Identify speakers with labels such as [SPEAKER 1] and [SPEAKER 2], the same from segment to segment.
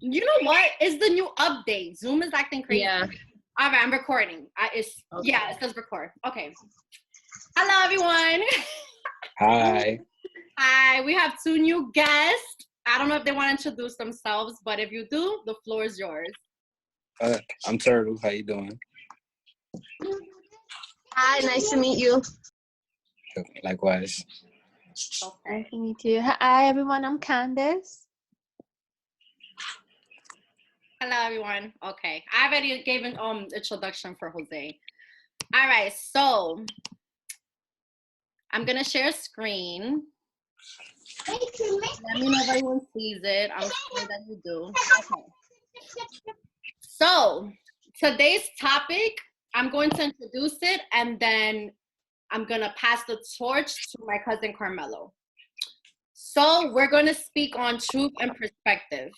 [SPEAKER 1] You know what? It's the new update. Zoom is acting crazy.
[SPEAKER 2] Yeah.
[SPEAKER 1] All right, I'm recording. Yeah, it says record. Okay. Hello, everyone.
[SPEAKER 3] Hi.
[SPEAKER 1] Hi. We have two new guests. I don't know if they want to introduce themselves, but if you do, the floor is yours.
[SPEAKER 3] I'm Turtle. How you doing?
[SPEAKER 2] Hi, nice to meet you.
[SPEAKER 3] Likewise.
[SPEAKER 1] Okay.
[SPEAKER 4] Nice to meet you. Hi, everyone. I'm Candace.
[SPEAKER 1] Hello, everyone. Okay. I already gave an introduction for Jose. All right. So I'm going to share a screen. Let me know if everyone sees it. I'm sure that you do. Okay. So today's topic, I'm going to introduce it and then I'm going to pass the torch to my cousin Carmelo. So we're going to speak on truth and perspective.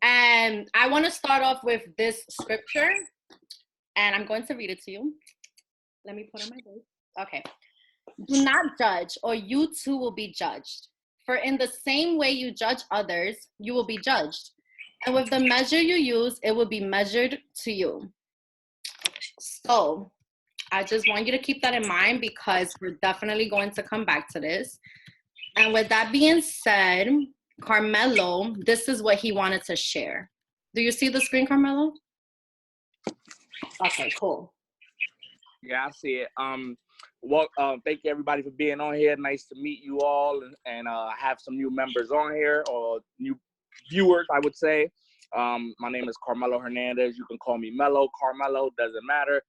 [SPEAKER 1] And I want to start off with this scripture and I'm going to read it to you. Let me put on my voice. Okay. Do not judge, or you too will be judged. For in the same way you judge others, you will be judged. And with the measure you use, it will be measured to you. So I just want you to keep that in mind because we're definitely going to come back to this. And with that being said, Carmelo, this is what he wanted to share. Do you see the screen, Carmelo? Okay, cool.
[SPEAKER 5] Yeah, I see it. Well, thank you everybody for being on here. Nice to meet you all and have some new members on here or new viewers, I would say. My name is Carmelo Hernandez. You can call me Mello. Carmelo, doesn't matter.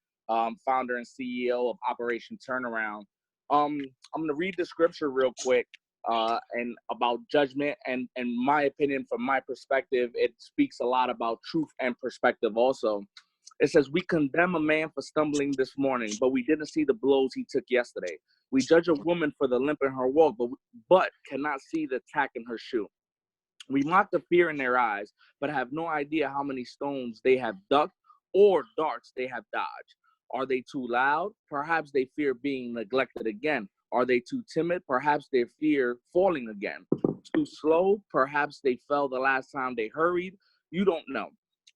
[SPEAKER 5] Founder and CEO of Operation Turnaround. I'm going to read the scripture real quick and about judgment. And in my opinion, from my perspective, it speaks a lot about truth and perspective also. It says, we condemn a man for stumbling this morning, but we didn't see the blows he took yesterday. We judge a woman for the limp in her walk, but cannot see the tack in her shoe. We mock the fear in their eyes, but have no idea how many stones they have ducked or darts they have dodged. Are they too loud? Perhaps they fear being neglected again. Are they too timid? Perhaps they fear falling again. Too slow? Perhaps they fell the last time they hurried. You don't know.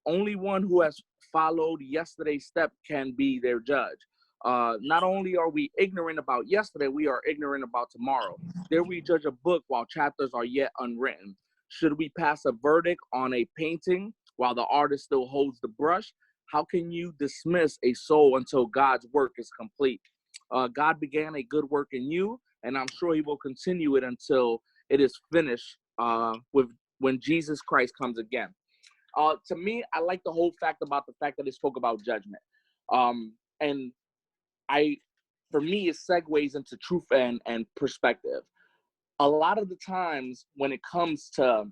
[SPEAKER 5] Only one who has followed yesterday's step can be their judge. Not only are we ignorant about yesterday, we are ignorant about tomorrow. Dare we judge a book while chapters are yet unwritten? Should we pass a verdict on a painting while the artist still holds the brush? How can you dismiss a soul until God's work is complete? God began a good work in you, and I'm sure he will continue it until it is finished when Jesus Christ comes again. To me, I like the whole fact about the fact that it spoke about judgment. And for me, it segues into truth and perspective. A lot of the times when it comes to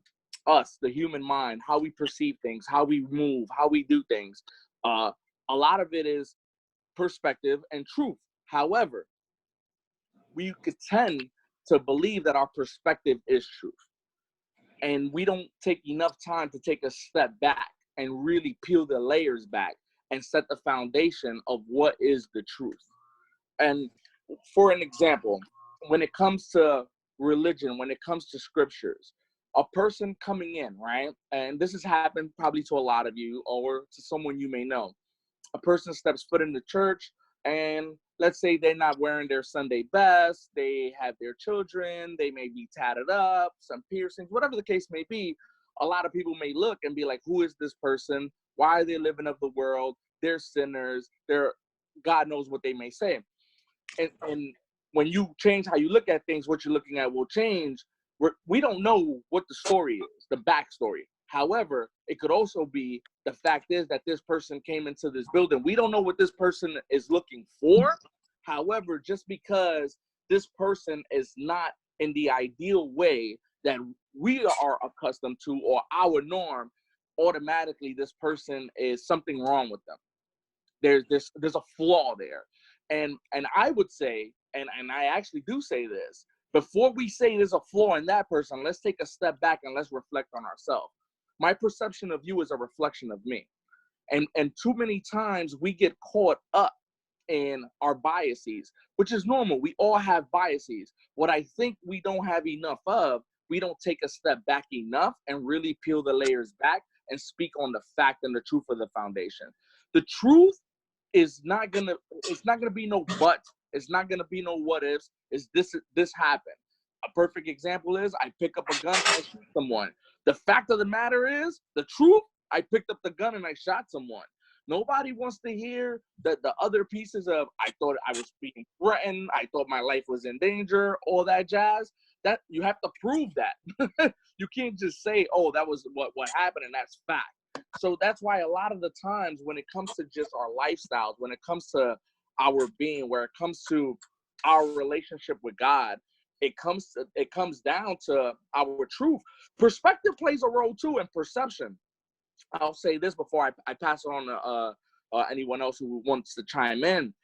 [SPEAKER 5] us, the human mind, how we perceive things, how we move, how we do things, a lot of it is perspective and truth. However, we could tend to believe that our perspective is truth. And we don't take enough time to take a step back and really peel the layers back and set the foundation of what is the truth. And for an example, when it comes to religion, when it comes to scriptures, a person coming in, right? And this has happened probably to a lot of you or to someone you may know. A person steps foot in the church and let's say they're not wearing their Sunday best, they have their children, they may be tatted up, some piercings, whatever the case may be. A lot of people may look and be like, who is this person? Why are they living of the world? They're sinners. God knows what they may say. And when you change how you look at things, what you're looking at will change. We don't know what the story is, the backstory. However, it could also be the fact is that this person came into this building. We don't know what this person is looking for. However, just because this person is not in the ideal way that we are accustomed to or our norm, automatically this person is something wrong with them. There's a flaw there. And I would say, and I actually do say this, before we say there's a flaw in that person, let's take a step back and let's reflect on ourselves. My perception of you is a reflection of me. And too many times we get caught up in our biases, which is normal. We all have biases. What I think we don't have enough of we don't take a step back enough and really peel the layers back and speak on the fact and the truth of the foundation. The truth is not gonna, it's not gonna be no but, it's not gonna be no what ifs, is this happened. A perfect example is I pick up a gun and I shoot someone. The fact of the matter is, the truth, I picked up the gun and I shot someone. Nobody wants to hear the other pieces of, I thought I was being threatened, I thought my life was in danger, all that jazz. That you have to prove that. You can't just say, oh, that was what happened and that's fact. So that's why a lot of the times when it comes to just our lifestyles, when it comes to our being, where it comes to our relationship with God, it comes down to our truth. Perspective plays a role too, and perception. I'll say this before I pass it on to anyone else who wants to chime in.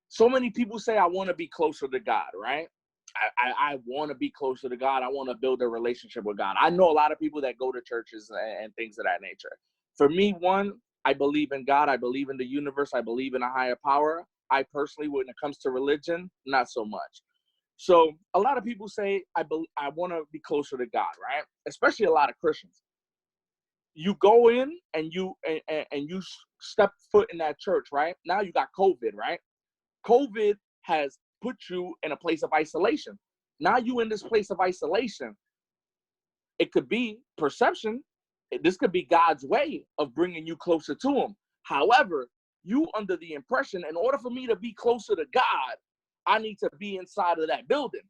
[SPEAKER 5] So many people say, I want to be closer to God, right? I want to be closer to God. I want to build a relationship with God. I know a lot of people that go to churches and things of that nature. For me, one, I believe in God. I believe in the universe. I believe in a higher power. I personally, when it comes to religion, not so much. So a lot of people say, I want to be closer to God, right? Especially a lot of Christians. You go in and you step foot in that church, right? Now you got COVID, right? COVID has put you in a place of isolation. Now you in this place of isolation. It could be perception. This could be God's way of bringing you closer to him. However, you under the impression, in order for me to be closer to God, I need to be inside of that building.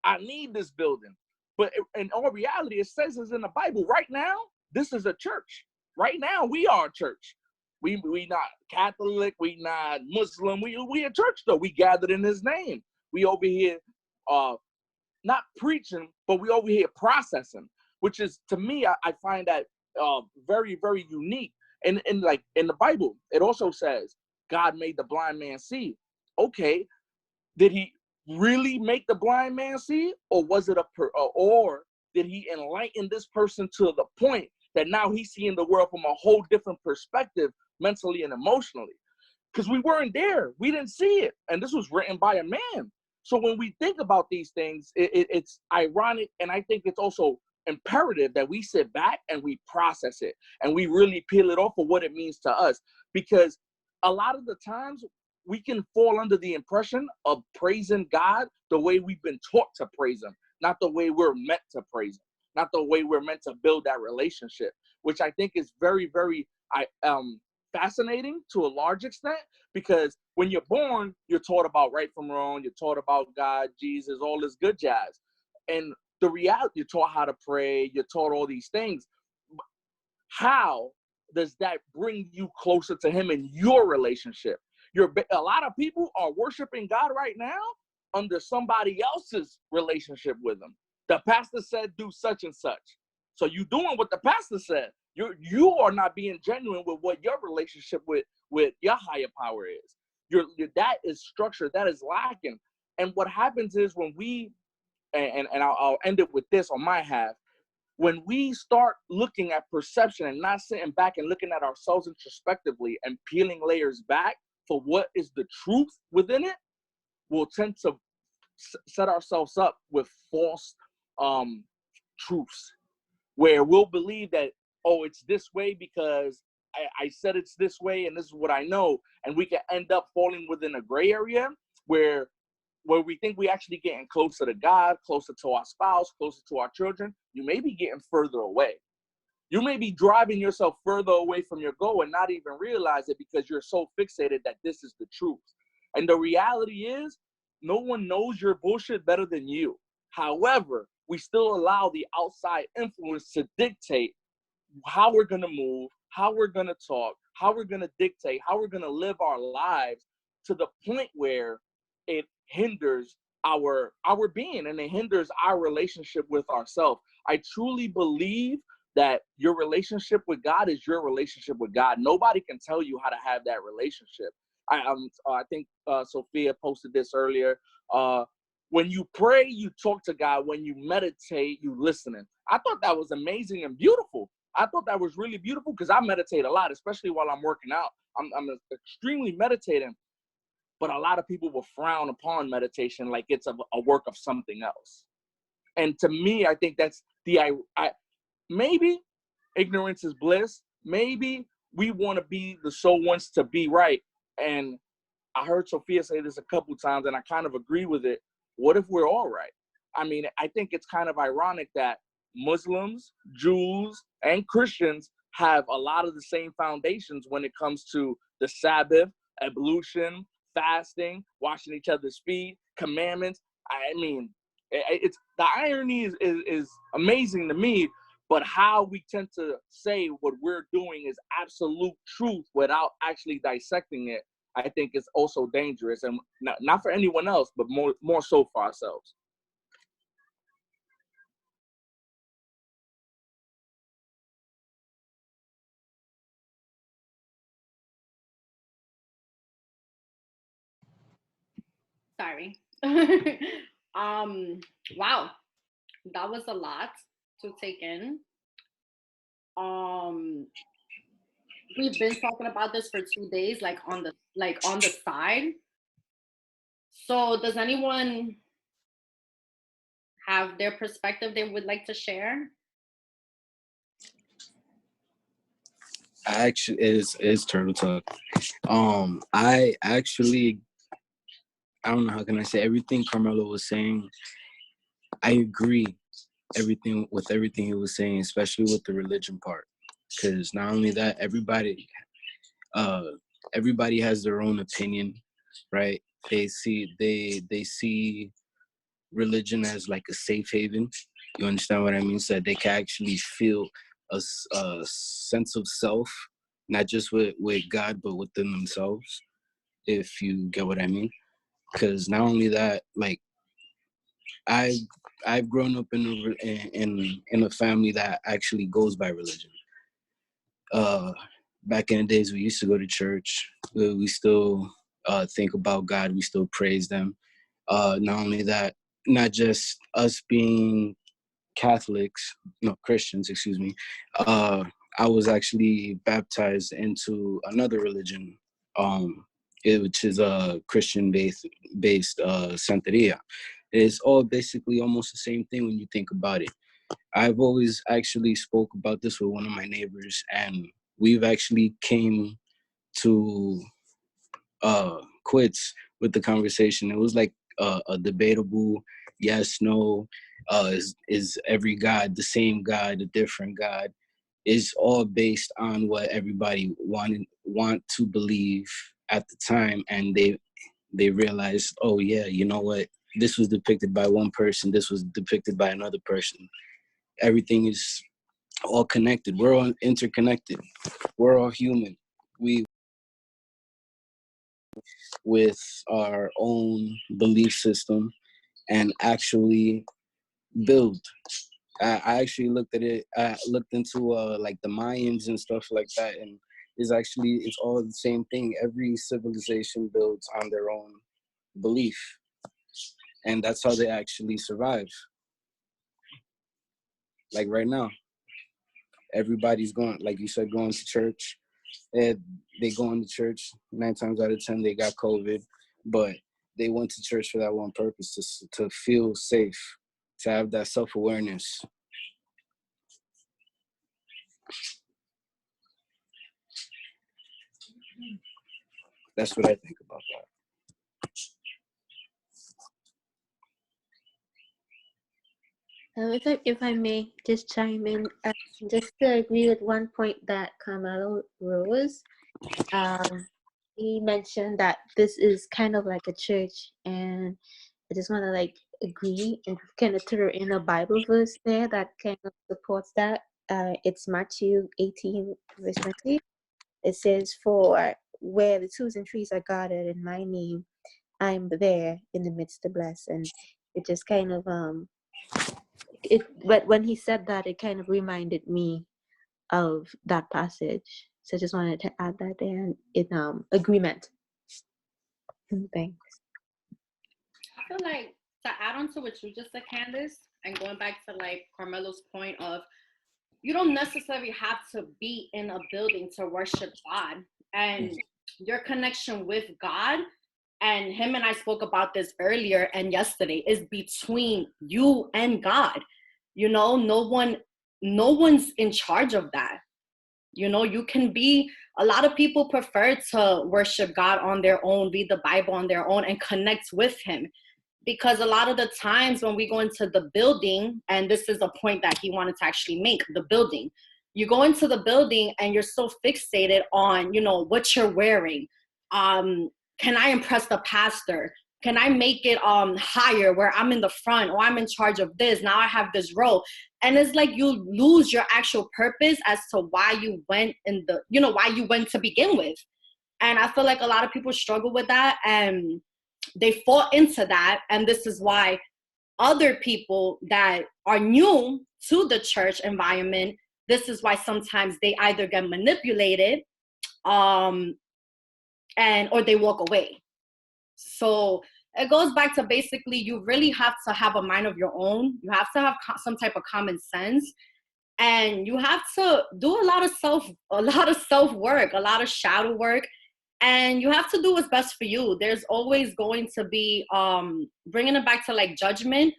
[SPEAKER 5] I need this building. But in all reality, it says it's in the Bible. Right now, this is a church. Right now, we are a church. We not Catholic, we not Muslim. We a church though. We gathered in his name. We over here not preaching, but we over here processing, which is, to me, I find that very, very unique. And like in the Bible, it also says God made the blind man see. Okay, did he really make the blind man see, or was it or did he enlighten this person to the point that now he's seeing the world from a whole different perspective, mentally and emotionally? Because we weren't there, we didn't see it, and this was written by a man. So when we think about these things, it's ironic, and I think it's also imperative that we sit back and we process it and we really peel it off for what it means to us. Because a lot of the times we can fall under the impression of praising God the way we've been taught to praise him, not the way we're meant to praise him, not the way we're meant to build that relationship, which I think is very, very fascinating to a large extent, because when you're born, you're taught about right from wrong, you're taught about God, Jesus, all this good jazz. And the reality, you're taught how to pray, you're taught all these things. How does that bring you closer to him in your relationship? A lot of people are worshiping God right now under somebody else's relationship with him. The pastor said do such and such. So you doing what the pastor said. You are not being genuine with what your relationship with your higher power is. Your that is structure, that is lacking. And what happens is when we, and I'll end it with this on my half, when we start looking at perception and not sitting back and looking at ourselves introspectively and peeling layers back for what is the truth within it, we'll tend to set ourselves up with false truths, where we'll believe that, oh, it's this way because I said it's this way and this is what I know. And we can end up falling within a gray area where we think we actually getting closer to God, closer to our spouse, closer to our children. You may be getting further away. You may be driving yourself further away from your goal and not even realize it because you're so fixated that this is the truth. And the reality is, no one knows your bullshit better than you. However, we still allow the outside influence to dictate how we're going to move, how we're going to talk, how we're going to dictate, how we're going to live our lives, to the point where it hinders our being and it hinders our relationship with ourselves. I truly believe that your relationship with God is your relationship with God. Nobody can tell you how to have that relationship. I think Sophia posted this earlier. When you pray, you talk to God. When you meditate, you listening. I thought that was amazing and beautiful. I thought that was really beautiful because I meditate a lot, especially while I'm working out. I'm extremely meditating, but a lot of people will frown upon meditation like it's a work of something else. And to me, I think that's maybe ignorance is bliss. Maybe we want to be the soul wants to be right. And I heard Sophia say this a couple times, and I kind of agree with it. What if we're all right? I mean, I think it's kind of ironic that Muslims, Jews, and Christians have a lot of the same foundations when it comes to the Sabbath, ablution, fasting, washing each other's feet, commandments. I mean, it's the irony is amazing to me, but how we tend to say what we're doing is absolute truth without actually dissecting it, I think is also dangerous, and not for anyone else, but more so for ourselves.
[SPEAKER 1] Sorry. Wow, that was a lot to take in. Um, we've been talking about this for 2 days, like on the side. So, does anyone have their perspective they would like to share?
[SPEAKER 3] I actually is Turtle Talk. I actually, I don't know how can I say, everything Carmelo was saying. I agree with everything he was saying, especially with the religion part. Because not only that, uh, everybody has their own opinion, right? They see religion as like a safe haven. You understand what I mean? So that they can actually feel a sense of self, not just with God, but within themselves, if you get what I mean. Because not only that, like I I've grown up in a family that actually goes by religion. Uh, Back in the days, we used to go to church. We still think about God. We still praise them. Not only that, not just us being Catholics, no Christians, excuse me. I was actually baptized into another religion, which is a Christian based Santeria. It's all basically almost the same thing when you think about it. I've always actually spoke about this with one of my neighbors, and we've actually came to quits with the conversation. It was like a debatable yes, no. Is every God the same God, a different God? Is all based on what everybody want to believe at the time, and they realized, oh yeah, you know what? This was depicted by one person. This was depicted by another person. Everything is all connected. We're all interconnected. We're all human. We with our own belief system and actually build. I actually looked at it. I looked into like the Mayans and stuff like that, and it's all the same thing. Every civilization builds on their own belief, and that's how they actually survive. Like right now, everybody's going, like you said, going to church. And they go into church 9 times out of 10 they got COVID, but they went to church for that one purpose, to feel safe, to have that self-awareness. That's what I think about that.
[SPEAKER 4] If I may just chime in, just to agree with one point that Carmelo rose, um, he mentioned that this is kind of like a church, and I just want to like agree and kind of throw in a Bible verse there that kind of supports that. It's Matthew 18, verse 20. It says, "For where the twos and threes are gathered in my name, I'm there in the midst to bless." And it just kind of but when he said that, it kind of reminded me of that passage. So I just wanted to add that there in agreement. Thanks.
[SPEAKER 1] I feel like to add on to what you just said, Candace, and going back to like Carmelo's point of you don't necessarily have to be in a building to worship God. And your connection with God and him and I spoke about this earlier and yesterday, is between you and God. You know, no one's in charge of that. You know, you can be, a lot of people prefer to worship God on their own, read the Bible on their own, and connect with him. Because a lot of the times when we go into the building, and this is a point that he wanted to actually make, the building, you go into the building and you're so fixated on, you know, what you're wearing. Can I impress the pastor? Can I make it higher where I'm in the front, or I'm in charge of this? Now I have this role. And it's like you lose your actual purpose as to why you went why you went to begin with. And I feel like a lot of people struggle with that, and they fall into that. And this is why other people that are new to the church environment, this is why sometimes they either get manipulated or they walk away. So it goes back to basically, you really have to have a mind of your own. You have to have some type of common sense, and you have to do a lot of self work, a lot of shadow work, and you have to do what's best for you. There's always going to be, bringing it back to like judgment.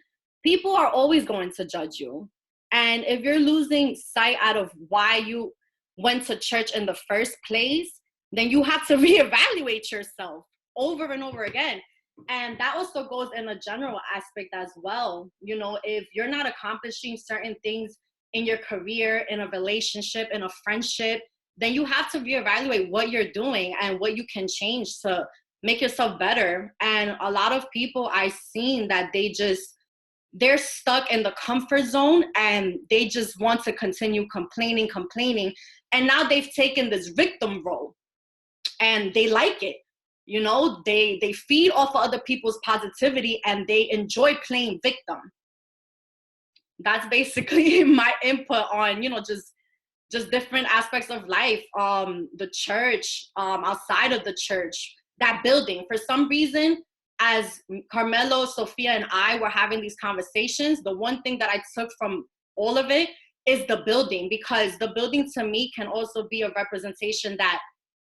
[SPEAKER 1] People are always going to judge you. And if you're losing sight out of why you went to church in the first place, then you have to reevaluate yourself over and over again. And that also goes in a general aspect as well. You know, if you're not accomplishing certain things in your career, in a relationship, in a friendship, then you have to reevaluate what you're doing and what you can change to make yourself better. And a lot of people I've seen that they're stuck in the comfort zone, and they just want to continue complaining. And now they've taken this victim role, and they like it. You know, they feed off of other people's positivity, and they enjoy playing victim. That's basically my input on, you know, just different aspects of life. The church, outside of the church, that building. For some reason, as Carmelo, Sophia, and I were having these conversations, the one thing that I took from all of it is the building, because the building to me can also be a representation that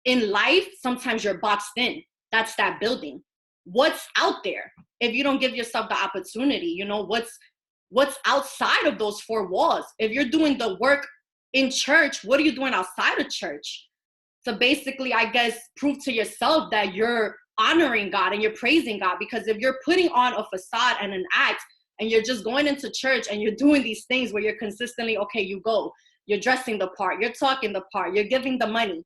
[SPEAKER 1] in life, sometimes you're boxed in. That's that building. What's out there? If you don't give yourself the opportunity, you know, what's outside of those four walls? If you're doing the work in church, what are you doing outside of church? So basically, I guess, prove to yourself that you're honoring God and you're praising God. Because if you're putting on a facade and an act, and you're just going into church and you're doing these things where you're consistently, okay, you go, you're dressing the part, you're talking the part, you're giving the money.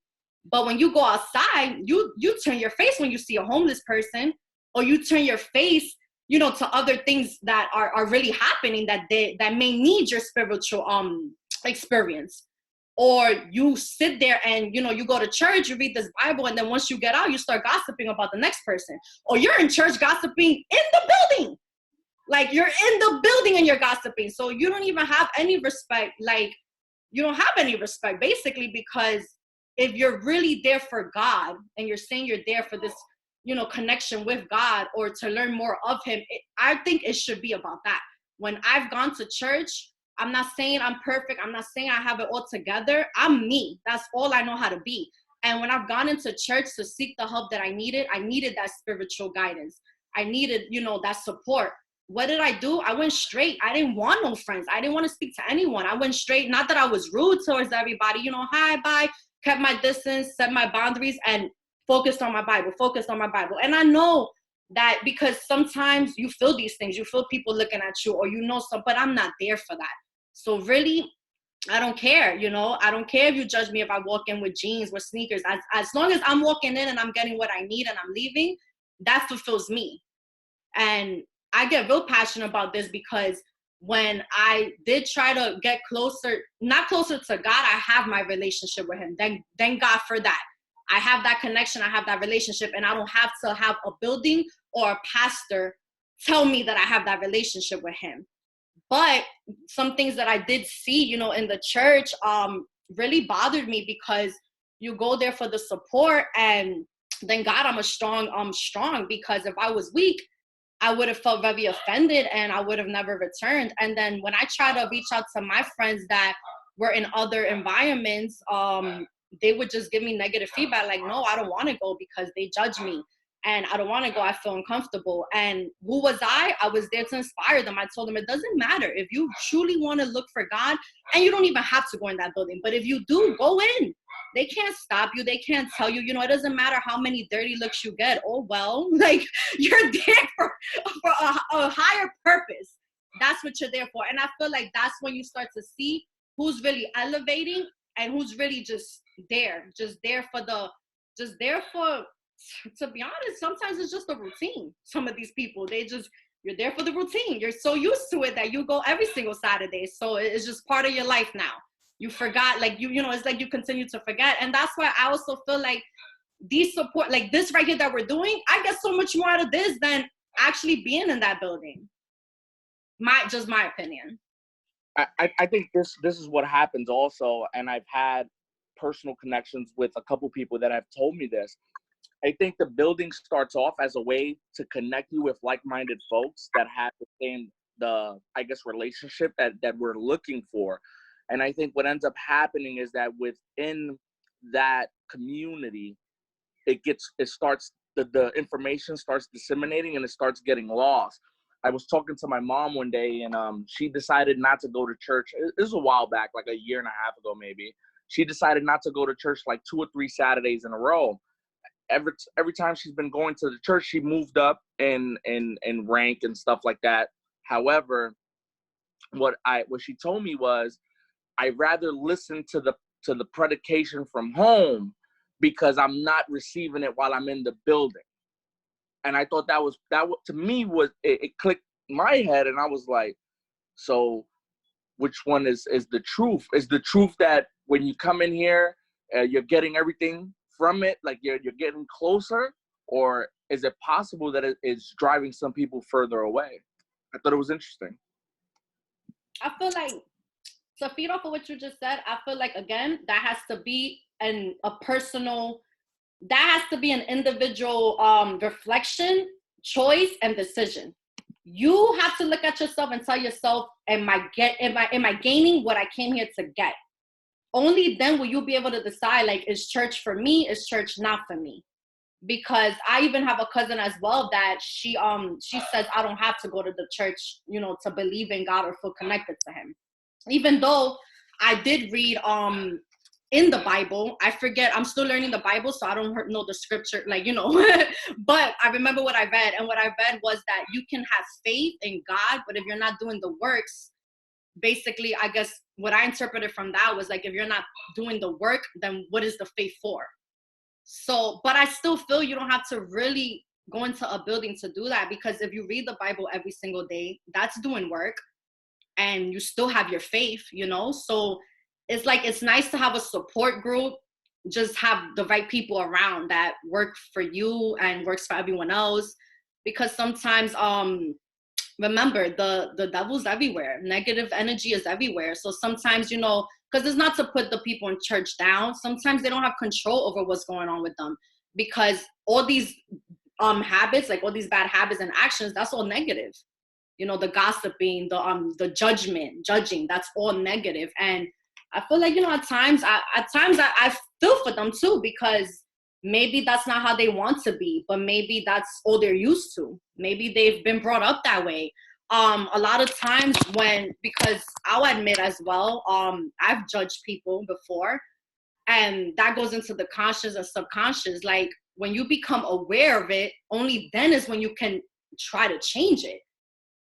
[SPEAKER 1] But when you go outside, you turn your face when you see a homeless person, or you turn your face, you know, to other things that are really happening that may need your spiritual experience. Or you sit there and, you know, you go to church, you read this Bible, and then once you get out, you start gossiping about the next person. Or you're in church gossiping in the building. Like, you're in the building and you're gossiping. So you don't even have any respect. Like, you don't have any respect, basically, because if you're really there for God, and you're saying you're there for this, you know, connection with God, or to learn more of him, I think it should be about that. When I've gone to church, I'm not saying I'm perfect. I'm not saying I have it all together. I'm me. That's all I know how to be. And when I've gone into church to seek the help that I needed that spiritual guidance. I needed, you know, that support. What did I do? I went straight. I didn't want no friends. I didn't want to speak to anyone. I went straight. Not that I was rude towards everybody, you know, hi, bye, kept my distance, set my boundaries, and focused on my Bible. And I know that, because sometimes you feel these things. You feel people looking at you, or you know some, but I'm not there for that. So really, I don't care, you know. I don't care if you judge me if I walk in with jeans, with sneakers. As long as I'm walking in and I'm getting what I need and I'm leaving, that fulfills me. And I get real passionate about this, because when I did try to get not closer to God, I have my relationship with him. Thank God for that. I have that connection, I have that relationship, and I don't have to have a building or a pastor tell me that I have that relationship with him. But some things that I did see, you know, in the church really bothered me, because you go there for the support, and then God, I'm strong, because if I was weak, I would have felt very offended and I would have never returned. And then when I try to reach out to my friends that were in other environments, they would just give me negative feedback, like, no, I don't want to go because they judge me. and I don't want to go. I feel uncomfortable. And who was I? I was there to inspire them. I told them it doesn't matter if you truly want to look for God, and you don't even have to go in that building. But if you do, go in. They can't stop you. They can't tell you, it doesn't matter how many dirty looks you get. Oh, well, like, you're there for a higher purpose. That's what you're there for. And I feel like that's when you start to see who's really elevating and who's really just there for, to be honest, sometimes it's just a routine. Some of these people, you're there for the routine. You're so used to it that you go every single Saturday. So it's just part of your life now. You forgot, like, it's like you continue to forget. And that's why I also feel like these support, like this right here that we're doing, I get so much more out of this than actually being in that building. My opinion.
[SPEAKER 5] I think this is what happens also, and I've had personal connections with a couple people that have told me this. I think the building starts off as a way to connect you with like-minded folks that have the same, relationship that we're looking for. And I think what ends up happening is that within that community, the information starts disseminating and it starts getting lost. I was talking to my mom one day, and she decided not to go to church. This was a while back, like a year and a half ago, maybe. She decided not to go to church like 2 or 3 Saturdays in a row. Every time she's been going to the church, she moved up in rank and stuff like that. However, what she told me was, I'd rather listen to the predication from home because I'm not receiving it while I'm in the building. And I thought that to me was it clicked in my head, and I was like, so which one is the truth? Is the truth that when you come in here, you're getting everything from it, like you're getting closer, or is it possible that it's driving some people further away? I thought it was interesting.
[SPEAKER 1] I feel like, to feed off of what you just said, I feel like, again, that has to be an individual reflection, choice, and decision. You have to look at yourself and tell yourself, am I gaining what I came here to get? Only then will you be able to decide, like, is church for me? Is church not for me? Because I even have a cousin as well that she says, I don't have to go to the church, to believe in God or feel connected to him. Even though I did read in the Bible, I forget, I'm still learning the Bible, so I don't know the scripture, but I remember what I read, and what I read was that you can have faith in God, but if you're not doing the works, basically, I guess what I interpreted from that was like, if you're not doing the work, then what is the faith for? So, but I still feel you don't have to really go into a building to do that, because if you read the Bible every single day, that's doing work, and you still have your faith, So it's like, it's nice to have a support group, just have the right people around that work for you and works for everyone else. Because sometimes, remember, the devil's everywhere. Negative energy is everywhere. So sometimes, because it's not to put the people in church down. Sometimes they don't have control over what's going on with them, because all these habits, like all these bad habits and actions, that's all negative. The gossiping, the judging, that's all negative. And I feel like, at times I feel for them too, because maybe that's not how they want to be, but maybe that's all they're used to. Maybe they've been brought up that way. A lot of times because I'll admit as well, I've judged people before, and that goes into the conscious and subconscious. Like, when you become aware of it, only then is when you can try to change it.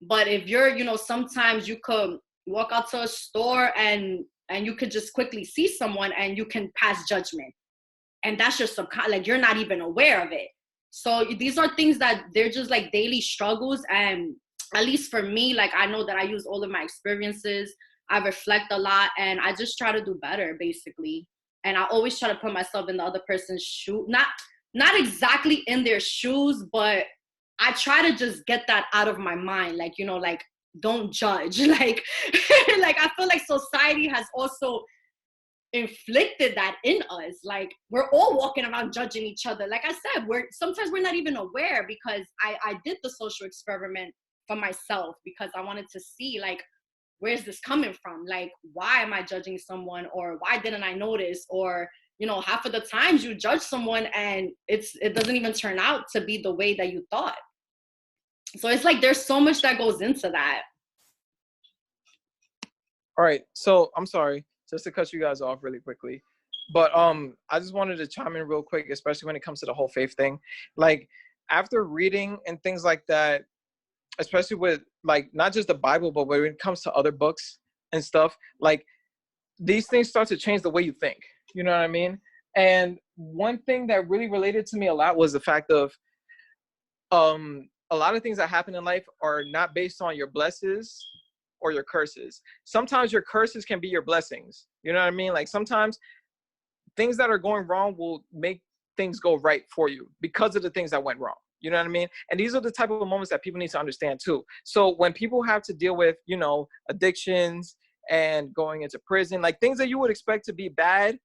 [SPEAKER 1] But if you're, sometimes you could walk out to a store and you could just quickly see someone and you can pass judgment. And that's your like, you're not even aware of it. So these are things that they're just like daily struggles. And at least for me, like, I know that I use all of my experiences. I reflect a lot, and I just try to do better, basically. And I always try to put myself in the other person's shoe. Not exactly in their shoes, but I try to just get that out of my mind. Like, like, don't judge. Like, like, I feel like society has also inflicted that in us. Like, we're all walking around judging each other. Like I said, sometimes we're not even aware, because I did the social experiment for myself, because I wanted to see, like, where's this coming from? Like, why am I judging someone? Or why didn't I notice? Or you know, half of the times you judge someone and it doesn't even turn out to be the way that you thought. So it's like there's so much that goes into that.
[SPEAKER 6] All right, so I'm sorry, just to cut you guys off really quickly, but I just wanted to chime in real quick, especially when it comes to the whole faith thing. Like, after reading and things like that, especially with like not just the Bible, but when it comes to other books and stuff, like these things start to change the way you think. You know what I mean? And one thing that really related to me a lot was the fact of a lot of things that happen in life are not based on your blessings or your curses. Sometimes your curses can be your blessings. You know what I mean? Like sometimes things that are going wrong will make things go right for you because of the things that went wrong. You know what I mean? And these are the type of moments that people need to understand too. So when people have to deal with, you know, addictions and going into prison, like things that you would expect to be bad,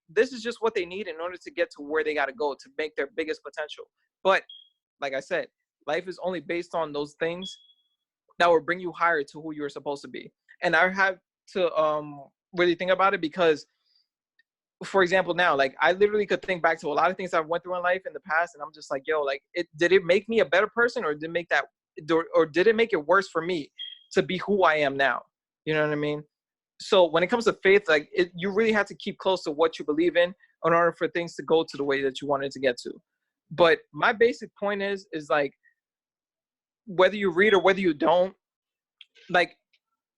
[SPEAKER 6] this is just what they need in order to get to where they got to go to make their biggest potential. But like I said, life is only based on those things that will bring you higher to who you're supposed to be. And I have to really think about it because, for example, now, like I literally could think back to a lot of things I went through in life in the past, and I'm just like, yo, like, did it make me a better person, or did it make it worse for me to be who I am now? You know what I mean? So when it comes to faith, like you really have to keep close to what you believe in order for things to go to the way that you wanted to get to. But my basic point is like, whether you read or whether you don't, like,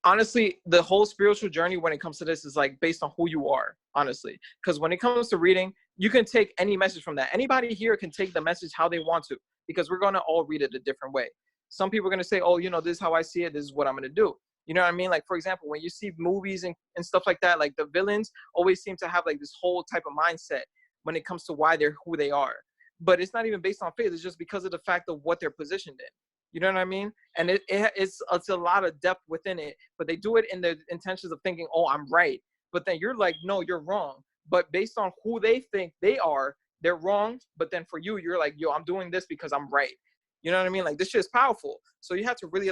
[SPEAKER 6] honestly, the whole spiritual journey when it comes to this is like based on who you are, honestly. Because when it comes to reading, you can take any message from that. Anybody here can take the message how they want to, because we're going to all read it a different way. Some people are going to say, oh, you know, this is how I see it. This is what I'm going to do. You know what I mean? Like, for example, when you see movies and stuff like that, like the villains always seem to have like this whole type of mindset when it comes to why they're who they are. But it's not even based on faith. It's just because of the fact of what they're positioned in. You know what I mean? And it's a lot of depth within it, but they do it in the intentions of thinking, oh, I'm right. But then you're like, no, you're wrong. But based on who they think they are, they're wrong. But then for you, you're like, yo, I'm doing this because I'm right. You know what I mean? Like, this shit is powerful. So you have to really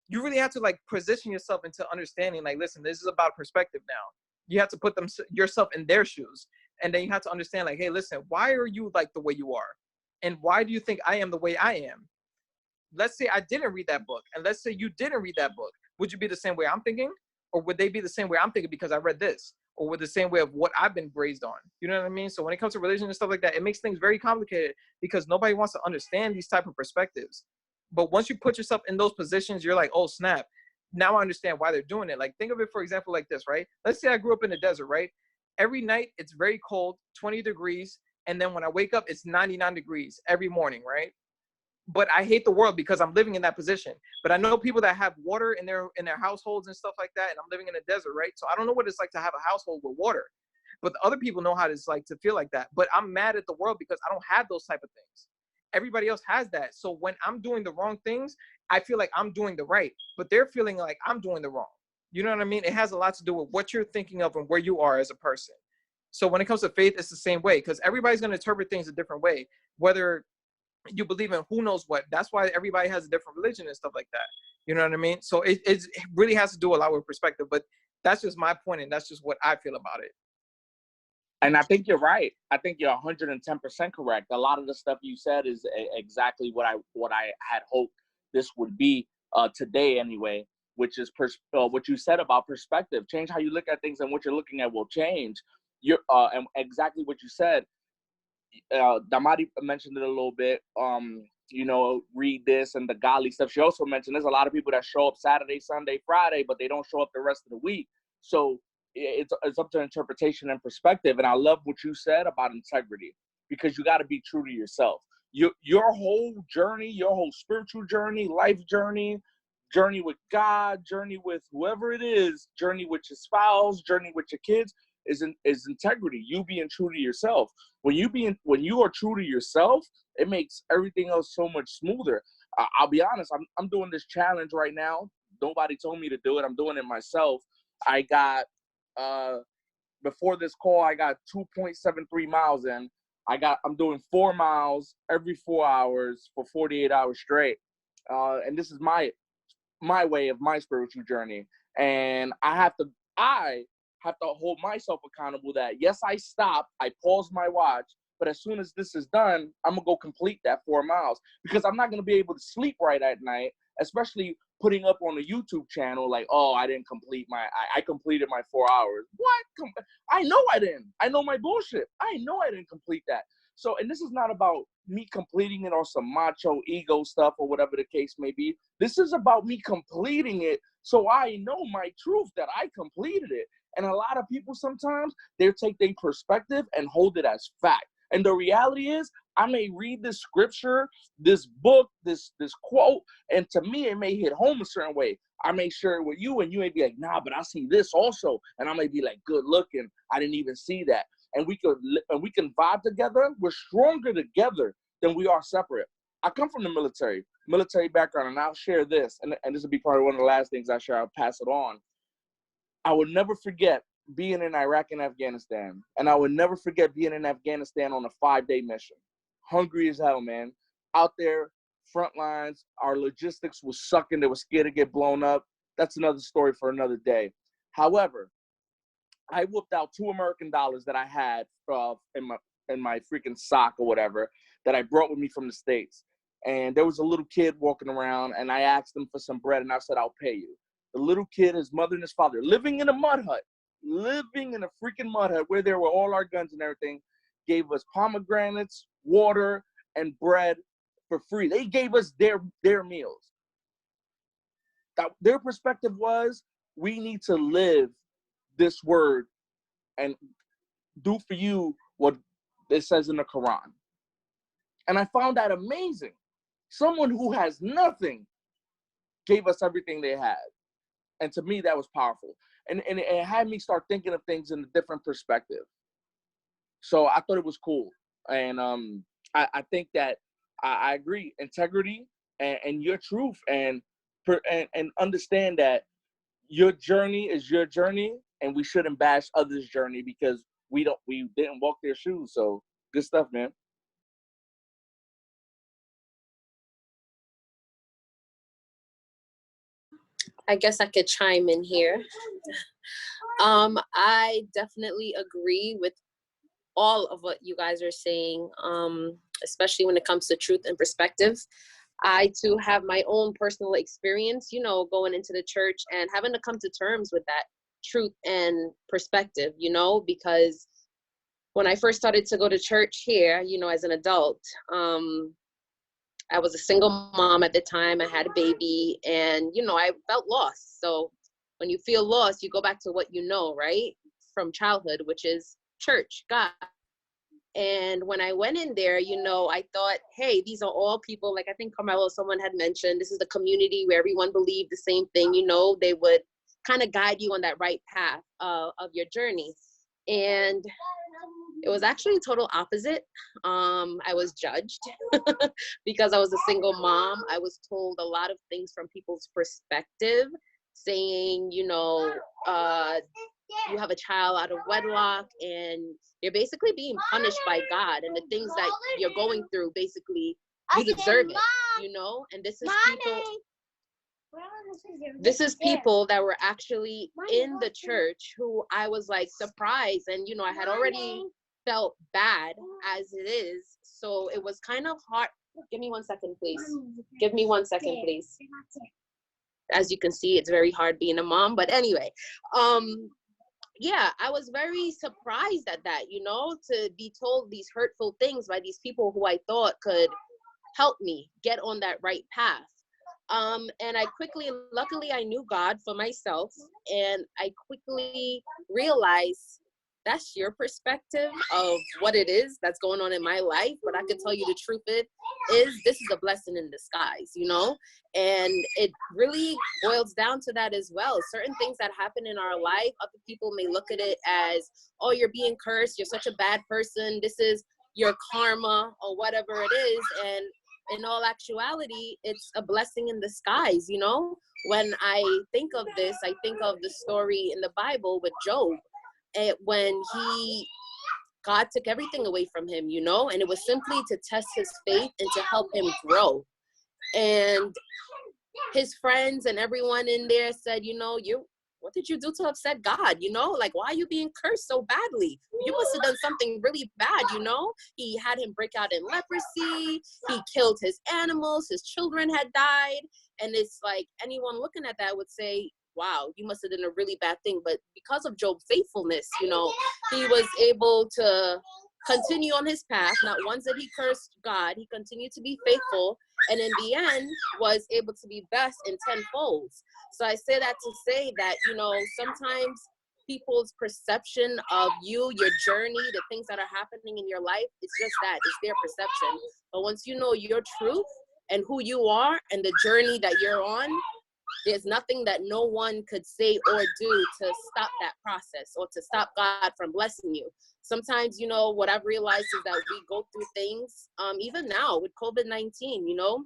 [SPEAKER 6] you really have to like position yourself into understanding, like, listen, this is about perspective now. You have to put yourself in their shoes. And then you have to understand, like, hey, listen, why are you like the way you are? And why do you think I am the way I am? Let's say I didn't read that book, and let's say you didn't read that book. Would you be the same way I'm thinking? Or would they be the same way I'm thinking because I read this? Or with the same way of what I've been raised on? You know what I mean? So when it comes to religion and stuff like that, it makes things very complicated because nobody wants to understand these type of perspectives. But once you put yourself in those positions, you're like, oh, snap. Now I understand why they're doing it. Like, think of it, for example, like this, right? Let's say I grew up in the desert, right? Every night, it's very cold, 20 degrees. And then when I wake up, it's 99 degrees every morning, right? But I hate the world because I'm living in that position. But I know people that have water in their households and stuff like that, and I'm living in a desert, right? So I don't know what it's like to have a household with water. But other people know how it's like to feel like that. But I'm mad at the world because I don't have those type of things. Everybody else has that. So when I'm doing the wrong things, I feel like I'm doing the right. But they're feeling like I'm doing the wrong. You know what I mean? It has a lot to do with what you're thinking of and where you are as a person. So when it comes to faith, it's the same way, because everybody's going to interpret things a different way, whether you believe in who knows what. That's why everybody has a different religion and stuff like that. You know what I mean? So it really has to do a lot with perspective, but that's just my point, and that's just what I feel about it.
[SPEAKER 5] And I think you're right. I think you're 110% correct. A lot of the stuff you said is exactly what I had hoped this would be today anyway, which is what you said about perspective. Change how you look at things, and what you're looking at will change. And exactly what you said. Damari mentioned it a little bit. You know, read this and the godly stuff. She also mentioned there's a lot of people that show up Saturday, Sunday, Friday, but they don't show up the rest of the week. So it's up to interpretation and perspective. And I love what you said about integrity, because you got to be true to yourself. Your whole journey, your whole spiritual journey, life journey with God, journey with whoever it is, journey with your spouse, journey with your kids, is integrity. You being true to yourself. When you are true to yourself, it makes everything else so much smoother. I'll be honest. I'm doing this challenge right now. Nobody told me to do it. I'm doing it myself. I got before this call, I got 2.73 miles in. I'm doing 4 miles every 4 hours for 48 hours straight. And this is my way of my spiritual journey. And I have to hold myself accountable that, yes, I stopped, I paused my watch, but as soon as this is done, I'm going to go complete that 4 miles, because I'm not going to be able to sleep right at night, especially putting up on a YouTube channel like, oh, I didn't complete I completed my 4 hours. What? I know I didn't. I know my bullshit. I know I didn't complete that. So, and this is not about me completing it on some macho ego stuff or whatever the case may be. This is about me completing it so I know my truth that I completed it. And a lot of people sometimes, they take their perspective and hold it as fact. And the reality is, I may read this scripture, this book, this quote, and to me, it may hit home a certain way. I may share it with you, and you may be like, nah, but I see this also. And I may be like, good looking. I didn't even see that. And we can vibe together. We're stronger together than we are separate. I come from the military background, and I'll share this, and this will be probably one of the last things I share. I'll pass it on. I will never forget being in Iraq and Afghanistan, and I will never forget being in Afghanistan on a 5-day mission. Hungry as hell, man. Out there, front lines, our logistics was sucking. They were scared to get blown up. That's another story for another day. However, I whipped out $2 American that I had in my freaking sock or whatever that I brought with me from the States. And there was a little kid walking around, and I asked him for some bread, and I said, I'll pay you. The little kid, his mother and his father, living in a freaking mud hut where there were all our guns and everything, gave us pomegranates, water, and bread for free. They gave us their meals. Their perspective was, we need to live this word and do for you what it says in the Quran. And I found that amazing. Someone who has nothing gave us everything they had. And to me, that was powerful. And it had me start thinking of things in a different perspective. So I thought it was cool. And I think that I agree. Integrity and your truth, and understand that your journey is your journey, and we shouldn't bash others' journey because we didn't walk their shoes. So good stuff, man.
[SPEAKER 2] I guess I could chime in here. I definitely agree with all of what you guys are saying, especially when it comes to truth and perspective. I too have my own personal experience, going into the church and having to come to terms with that truth and perspective, because when I first started to go to church here, as an adult, I was a single mom at the time. I had a baby, and, I felt lost. So when you feel lost, you go back to what you know, right? From childhood, which is church, God. And when I went in there, I thought, hey, these are all people, like I think Carmelo, someone had mentioned, this is a community where everyone believed the same thing, they would kind of guide you on that right path of your journey. And it was actually total opposite. I was judged because I was a single mom. I was told a lot of things from people's perspective, saying, you have a child out of wedlock and you're basically being punished by God, and the things that you're going through, basically, you deserve it, and this is people that were actually in the church who I was like surprised, and I had already felt bad as it is, so it was kind of hard. Give me 1 second, please. Give me 1 second, please. As you can see, it's very hard being a mom, but anyway, yeah, I was very surprised at that, to be told these hurtful things by these people who I thought could help me get on that right path. And luckily I knew God for myself, and I quickly realized that's your perspective of what it is that's going on in my life. But I can tell you the truth is this is a blessing in disguise, and it really boils down to that as well. Certain things that happen in our life, other people may look at it as, oh, you're being cursed, you're such a bad person, this is your karma or whatever it is. And in all actuality, it's a blessing in disguise. When I think of this, I think of the story in the Bible with Job, when God took everything away from him, and it was simply to test his faith and to help him grow. And his friends and everyone in there said, what did you do to upset God? You know, like, why are you being cursed so badly? You must have done something really bad, you know? He had him break out in leprosy. He killed his animals. His children had died. And it's like, anyone looking at that would say, wow, you must have done a really bad thing. But because of Job's faithfulness, you know, he was able to continue on his path. Not once did he curse God. He continued to be faithful, and in the end was able to be blessed in tenfold. So I say that to say that, you know, sometimes people's perception of you, your journey, the things that are happening in your life, it's just that, it's their perception. But once you know your truth and who you are and the journey that you're on, there's nothing that no one could say or do to stop that process or to stop God from blessing you. Sometimes, you know, what I've realized is that we go through things, even now with COVID-19, you know,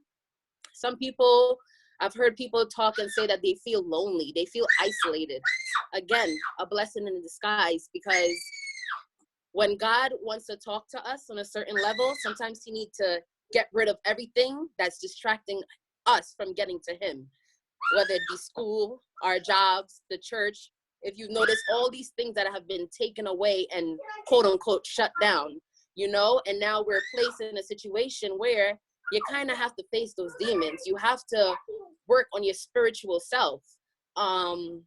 [SPEAKER 2] some people, I've heard people talk and say that they feel lonely, they feel isolated. Again, a blessing in disguise, because when God wants to talk to us on a certain level, sometimes he needs to get rid of everything that's distracting us from getting to him. Whether it be school, our jobs, the church. If you notice, all these things that have been taken away and quote unquote shut down, you know, and now we're placed in a situation where you kind of have to face those demons. You have to work on your spiritual self. And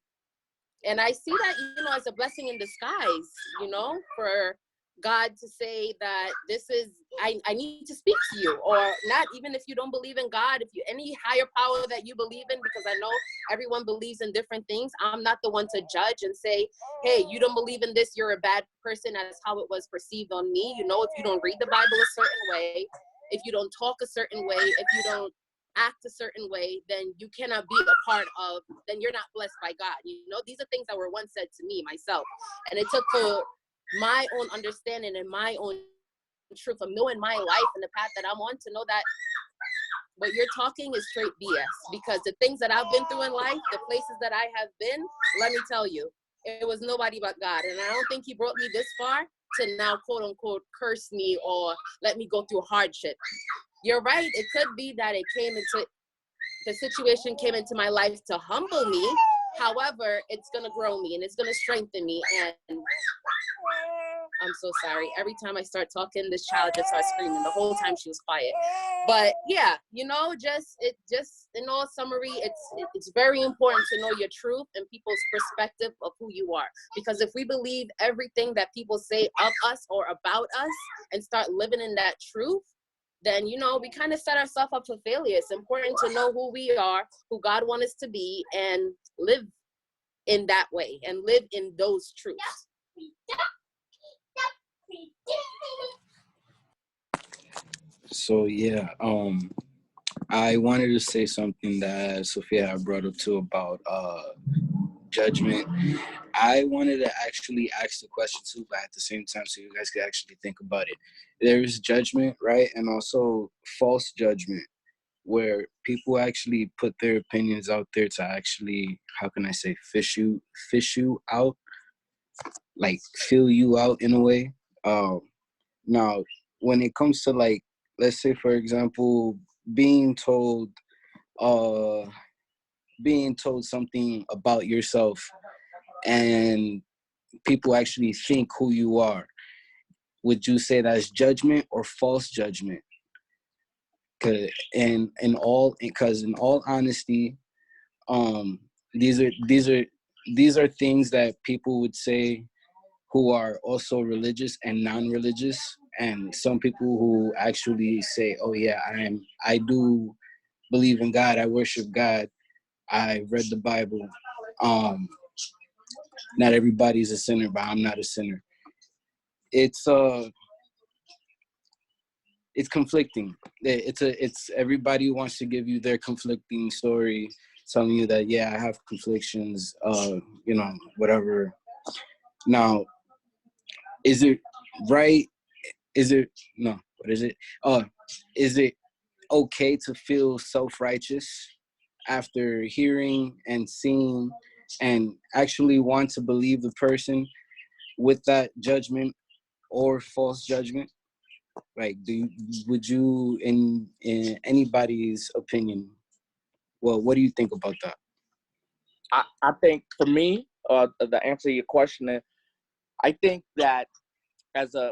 [SPEAKER 2] I see that, you know, as a blessing in disguise, you know, for God to say that this is, I need to speak to you, or not, even if you don't believe in God, if you, any higher power that you believe in, because I know everyone believes in different things. I'm not the one to judge and say, hey, you don't believe in this, you're a bad person, as how it was perceived on me. You know, if you don't read the Bible a certain way, if you don't talk a certain way, if you don't act a certain way, then you cannot be a part of, then you're not blessed by God. You know, these are things that were once said to me, myself. And it took for my own understanding and my own truth of knowing my life and the path that I'm on to know that what you're talking is straight BS. Because the things that I've been through in life, the places that I have been, let me tell you, it was nobody but God. And I don't think he brought me this far to now, quote unquote, curse me or let me go through hardship. You're right. It could be that the situation came into my life to humble me. However, it's going to grow me and it's going to strengthen me. And I'm so sorry. Every time I start talking, this child just starts screaming. The whole time she was quiet. But yeah, you know, just in all summary, it's very important to know your truth and people's perspective of who you are. Because if we believe everything that people say of us or about us and start living in that truth, then, you know, we kind of set ourselves up for failure. It's important to know who we are, who God wants us to be, and live in that way and live in those truths.
[SPEAKER 3] So yeah, I wanted to say something that Sophia had brought up too about judgment. I wanted to actually ask the question too, but at the same time, so you guys could actually think about it. There is judgment, right, and also false judgment, where people actually put their opinions out there to actually, how can I say, fish you out, like fill you out in a way. Now, when it comes to, like, let's say for example, being told something about yourself, and people actually think who you are, would you say that's judgment or false judgment? Because in all honesty, these are things that people would say who are also religious and non-religious, and some people who actually say, oh yeah, I do believe in God, I worship God, I read the Bible. Not everybody's a sinner, but I'm not a sinner. It's conflicting. It's everybody wants to give you their conflicting story, telling you that, yeah, I have conflictions, you know, whatever. Now, is it right? Is it no? What is it? Is it okay to feel self-righteous after hearing and seeing and actually want to believe the person with that judgment or false judgment? Like, would you, in anybody's opinion, well, what do you think about that?
[SPEAKER 5] I think for me, the answer to your question is, I think that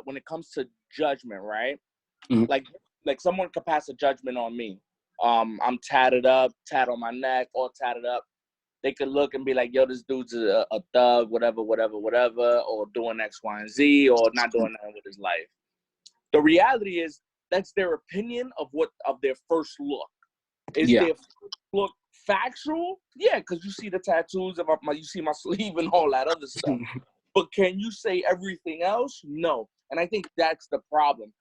[SPEAKER 5] when it comes to judgment, right?
[SPEAKER 3] Mhm.
[SPEAKER 5] Like someone could pass a judgment on me. I'm tatted up, tat on my neck, all tatted up. They could look and be like, yo, this dude's a thug, whatever, or doing X, Y, and Z, or not doing nothing with his life. The reality is that's their opinion of their first look. Is
[SPEAKER 3] Yeah.
[SPEAKER 5] their first look factual? Yeah, because you see the tattoos, you see my sleeve and all that other stuff. But can you say everything else? No. And I think that's the problem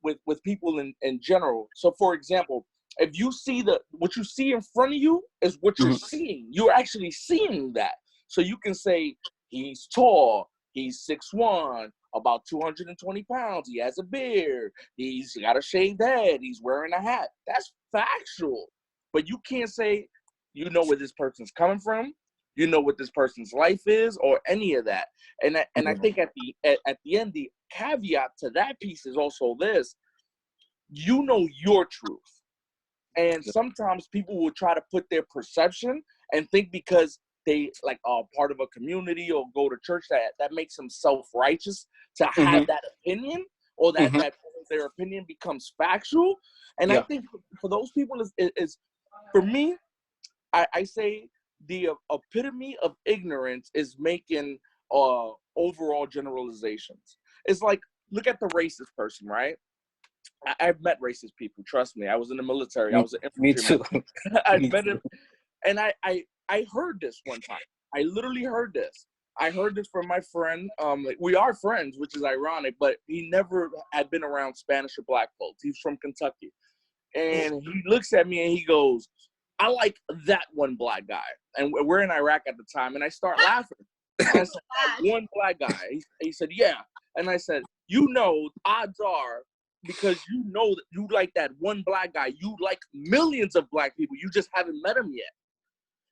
[SPEAKER 5] with people in general. So, for example, if you see what you see in front of you is what you're seeing. You're actually seeing that. So you can say he's tall, he's 6'1", about 220 pounds, he has a beard, he's got a shaved head, he's wearing a hat. That's factual. But you can't say you know where this person's coming from, you know what this person's life is, or any of that. And I think at the end, the caveat to that piece is also this: you know your truth. And sometimes people will try to put their perception and think because they like are part of a community or go to church that makes them self-righteous to have that opinion, or that their opinion becomes factual. And I think for those people is for me, I say the epitome of ignorance is making overall generalizations. It's like, look at the racist person, right? I've met racist people. Trust me. I was in the military. I was an
[SPEAKER 3] Me too.
[SPEAKER 5] I met him, and I heard this one time. I literally heard this. I heard this from my friend. We are friends, which is ironic, but he never had been around Spanish or black folks. He's from Kentucky, and he looks at me and he goes, "I like that one black guy." And we're in Iraq at the time, and I start laughing. And I said, "One black guy." He said, "Yeah," and I said, odds are, because you know that you like that one black guy, you like millions of black people, you just haven't met him yet.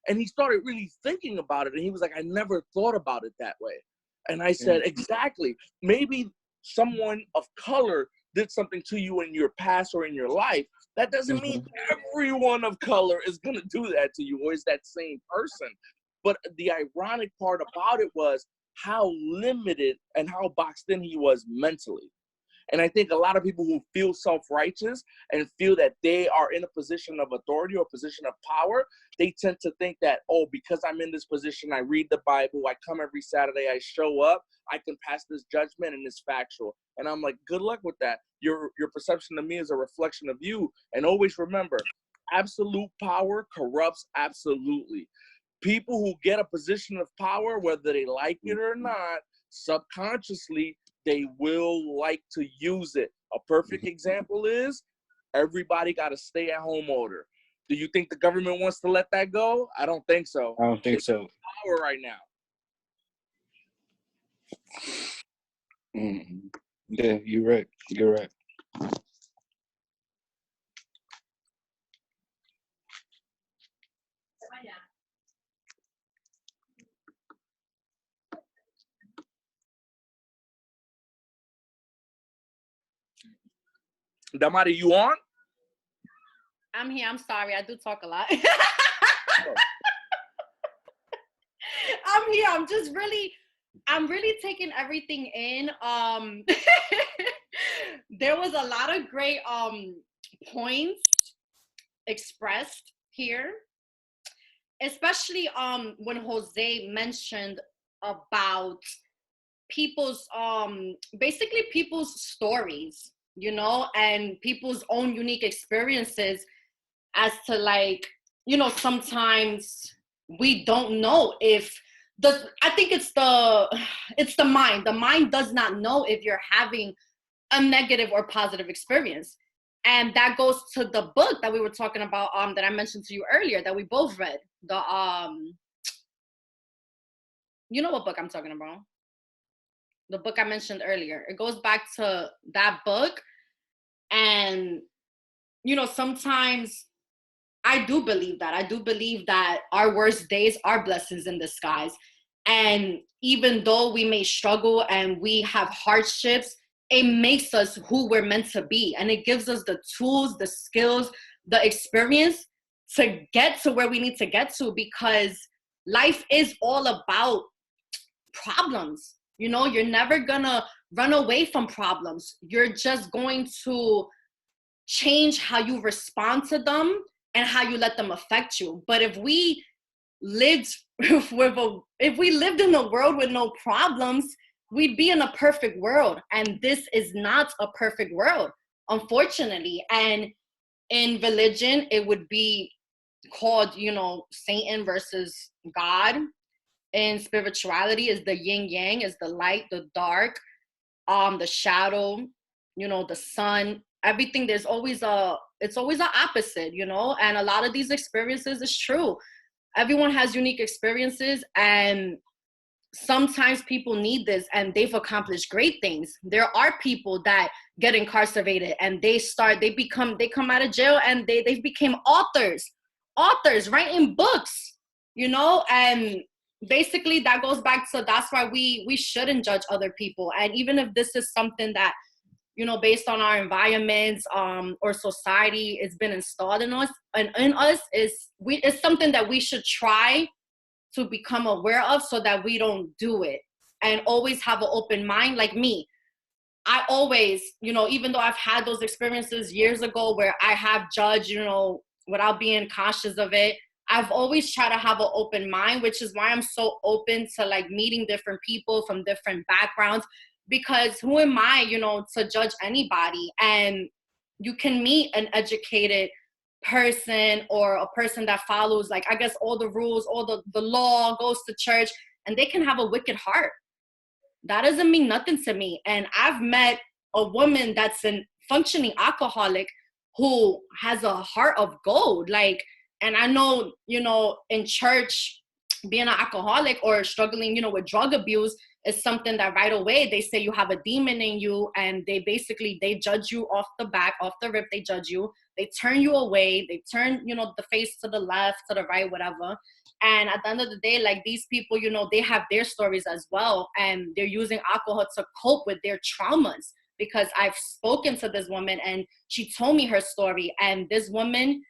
[SPEAKER 5] And he started really thinking about it, and he was like, I never thought about it that way. And I said, exactly. Maybe someone of color did something to you in your past or in your life. That doesn't mean everyone of color is going to do that to you or is that same person. But the ironic part about it was how limited and how boxed in he was mentally. And I think a lot of people who feel self-righteous and feel that they are in a position of authority or a position of power, they tend to think that, oh, because I'm in this position, I read the Bible, I come every Saturday, I show up, I can pass this judgment and it's factual. And I'm like, good luck with that. Your perception of me is a reflection of you. And always remember, absolute power corrupts absolutely. People who get a position of power, whether they like it or not, subconsciously, they will like to use it. A perfect example is everybody got a stay-at-home order. Do you think the government wants to let that go? I don't think so.
[SPEAKER 3] I don't think so.
[SPEAKER 5] Power right now.
[SPEAKER 3] Yeah, you're right. You're right.
[SPEAKER 5] Damari, you on?
[SPEAKER 1] I'm here. I'm sorry. I do talk a lot. I'm here. I'm really taking everything in. There was a lot of great points expressed here, especially when Jose mentioned about people's basically people's stories, you know, and people's own unique experiences as to, like, you know, sometimes we don't know if I think it's the mind. The mind does not know if you're having a negative or positive experience. And that goes to the book that we were talking about, that I mentioned to you earlier, that we both read. You know what book I'm talking about? The book I mentioned earlier. It goes back to that book. And, you know, sometimes I do believe that. I do believe that our worst days are blessings in disguise. And even though we may struggle and we have hardships, it makes us who we're meant to be. And it gives us the tools, the skills, the experience to get to where we need to get to. Because life is all about problems. You know, you're never gonna run away from problems. You're just going to change how you respond to them and how you let them affect you. But if we lived if we lived in a world with no problems, we'd be in a perfect world. And this is not a perfect world, unfortunately. And in religion, it would be called, you know, Satan versus God. In spirituality is the yin yang, is the light, the dark, the shadow, you know, the sun, everything. It's always an opposite, you know. And a lot of these experiences is true. Everyone has unique experiences, and sometimes people need this, and they've accomplished great things. There are people that get incarcerated and they come out of jail and they became authors writing books, you know. And basically that goes back to, that's why we shouldn't judge other people. And even if this is something that, you know, based on our environments or society, it's been installed in us, and in us, it's something that we should try to become aware of so that we don't do it. And always have an open mind. Like me, I always, you know, even though I've had those experiences years ago where I have judged, you know, without being conscious of it, I've always tried to have an open mind, which is why I'm so open to like meeting different people from different backgrounds, because who am I, you know, to judge anybody? And you can meet an educated person or a person that follows, like, I guess, all the rules, all the law, goes to church, and they can have a wicked heart. That doesn't mean nothing to me. And I've met a woman that's a functioning alcoholic who has a heart of gold. Like, and I know, you know, in church, being an alcoholic or struggling, you know, with drug abuse is something that right away they say you have a demon in you, and they judge you off the back, off the rip. They judge you. They turn you away. They turn, you know, the face to the left, to the right, whatever. And at the end of the day, like, these people, you know, they have their stories as well, and they're using alcohol to cope with their traumas. Because I've spoken to this woman and she told me her story, and this woman,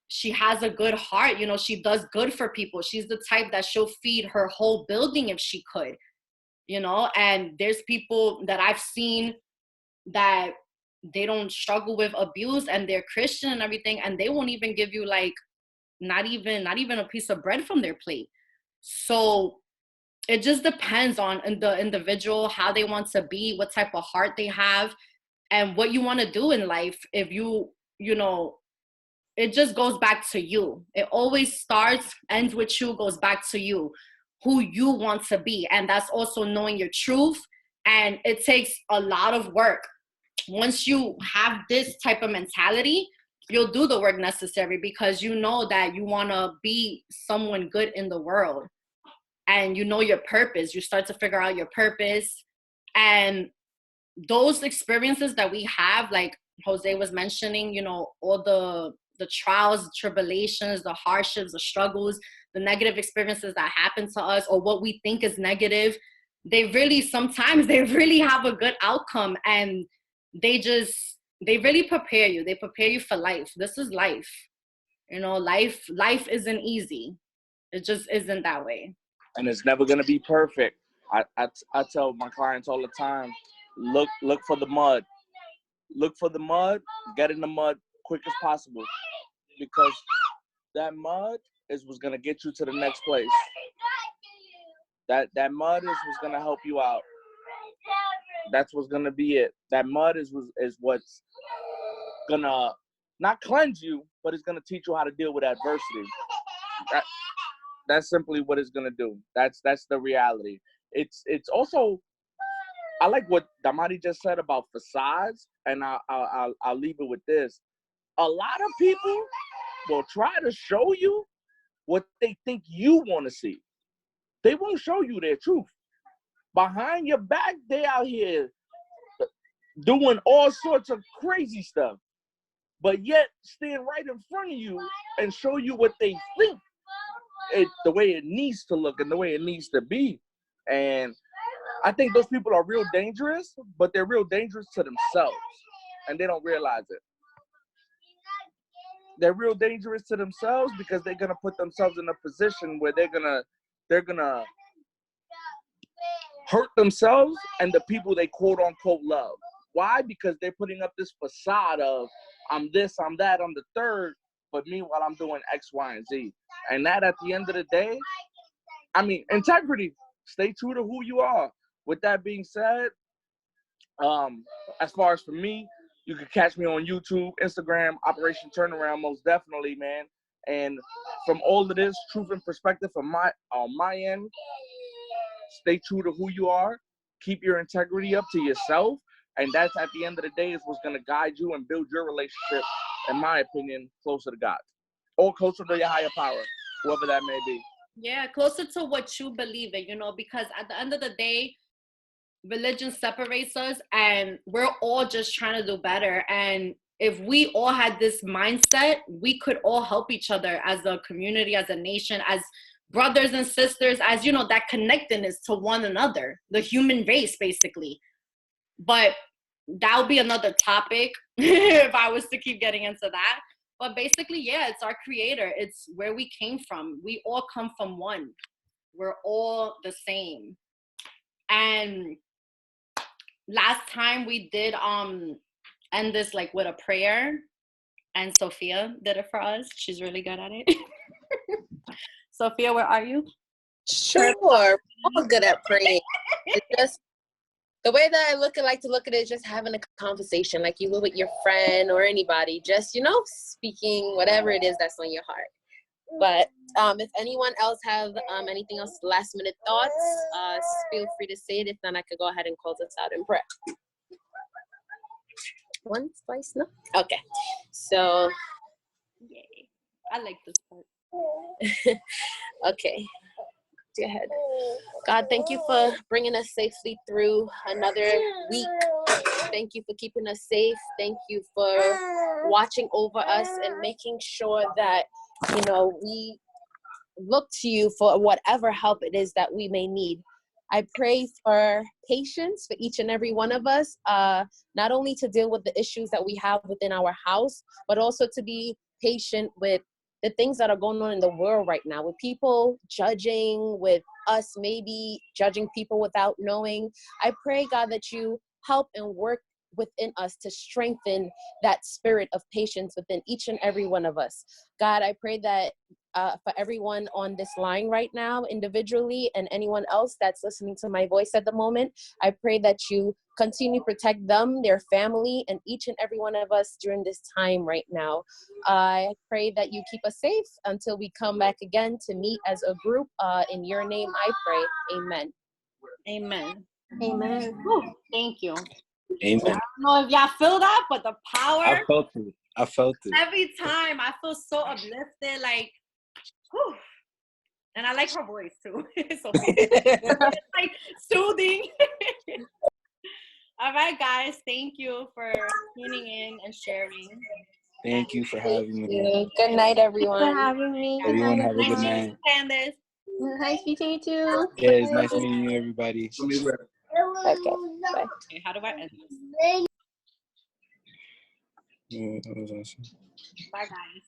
[SPEAKER 1] she has a good heart, you know, she does good for people. She's the type that she'll feed her whole building if she could, you know. And there's people that I've seen that they don't struggle with abuse and they're Christian and everything, and they won't even give you like not even a piece of bread from their plate. So it just depends on the individual, how they want to be, what type of heart they have, and what you want to do in life. If you know, it just goes back to you. It always starts, ends with you, goes back to you, who you want to be. And that's also knowing your truth. And it takes a lot of work. Once you have this type of mentality, you'll do the work necessary, because you know that you want to be someone good in the world, and you know your purpose. You start to figure out your purpose. And those experiences that we have, like Jose was mentioning, you know, all the trials, tribulations, the hardships, the struggles, the negative experiences that happen to us, or what we think is negative, sometimes they really have a good outcome. And they really prepare you. They prepare you for life. This is life. You know, life isn't easy. It just isn't that way.
[SPEAKER 5] And it's never gonna be perfect. I tell my clients all the time, look for the mud. Look for the mud, get in the mud quick as possible. Because that mud is what's gonna get you to the next place. That mud is what's gonna help you out. That's what's gonna be it. That mud is what's gonna not cleanse you, but it's gonna teach you how to deal with adversity. That's simply what it's gonna do. That's the reality. It's also, I like what Damari just said about facades, and I'll leave it with this. A lot of people will try to show you what they think you want to see. They won't show you their truth. Behind your back, they out here doing all sorts of crazy stuff, but yet stand right in front of you and show you what they think the way it needs to look and the way it needs to be. And I think those people are real dangerous, but they're real dangerous to themselves, and they don't realize it. they're real dangerous to themselves because they're gonna put themselves in a position where they're gonna hurt themselves and the people they quote unquote love. Why? Because they're putting up this facade of I'm this, I'm that, I'm the third, but meanwhile I'm doing X, Y, and Z. And that at the end of the day, I mean, integrity. Stay true to who you are. With that being said, as far as for me, you can catch me on YouTube, Instagram, Operation Turnaround, most definitely, man. And from all of this, truth and perspective from on my end, stay true to who you are. Keep your integrity up to yourself. And that's at the end of the day is what's going to guide you and build your relationship, in my opinion, closer to God. Or closer to your higher power, whoever that may be.
[SPEAKER 1] Yeah, closer to what you believe in, because at the end of the day, religion separates us and we're all just trying to do better. And if we all had this mindset, we could all help each other as a community, as a nation, as brothers and sisters, as, that connectedness to one another, the human race, basically. But that'll be another topic if I was to keep getting into that. But basically, yeah, it's our creator. It's where we came from. We all come from one. We're all the same. And last time we did end this like with a prayer, and Sophia did it for us. She's really good at it. Sophia, where are you?
[SPEAKER 2] Sure, we're all good at praying. It's just the way that I like to look at it is just having a conversation like you would with your friend or anybody, just, speaking whatever it is that's on your heart. But if anyone else have anything else, last minute thoughts, feel free to say it. If not, I could go ahead and close us out in prayer. Once, twice, no? Okay. So,
[SPEAKER 1] Yay. I like this part.
[SPEAKER 2] okay. Go ahead. God, thank you for bringing us safely through another week. Thank you for keeping us safe. Thank you for watching over us and making sure that, we look to you for whatever help it is that we may need. I pray for patience for each and every one of us, not only to deal with the issues that we have within our house, but also to be patient with the things that are going on in the world right now, with people judging, with us maybe judging people without knowing. I pray, God, that you help and work within us to strengthen that spirit of patience within each and every one of us. God, I pray that for everyone on this line right now, individually, and anyone else that's listening to my voice at the moment, I pray that you continue to protect them, their family, and each and every one of us during this time right now. I pray that you keep us safe until we come back again to meet as a group. In your name I pray. Amen.
[SPEAKER 1] Amen.
[SPEAKER 4] Amen.
[SPEAKER 1] Whew, thank you.
[SPEAKER 3] Amen.
[SPEAKER 1] I don't know if y'all feel that, but the power.
[SPEAKER 3] I felt it.
[SPEAKER 1] Every time I feel so uplifted, like, whew. And I like her voice too. So it's like soothing. All right, guys. Thank you for tuning in and sharing.
[SPEAKER 3] Thank you for having me.
[SPEAKER 2] Good night, everyone.
[SPEAKER 4] Thanks for having me. Good
[SPEAKER 3] Everyone
[SPEAKER 4] night,
[SPEAKER 3] have a good
[SPEAKER 4] everyone.
[SPEAKER 3] night.
[SPEAKER 1] Candace.
[SPEAKER 4] Nice meeting you too.
[SPEAKER 3] Yeah, it's nice meeting you, everybody.
[SPEAKER 2] Okay, bye.
[SPEAKER 1] Okay, how do I end this?
[SPEAKER 3] Yeah, that was awesome.
[SPEAKER 1] Bye, guys.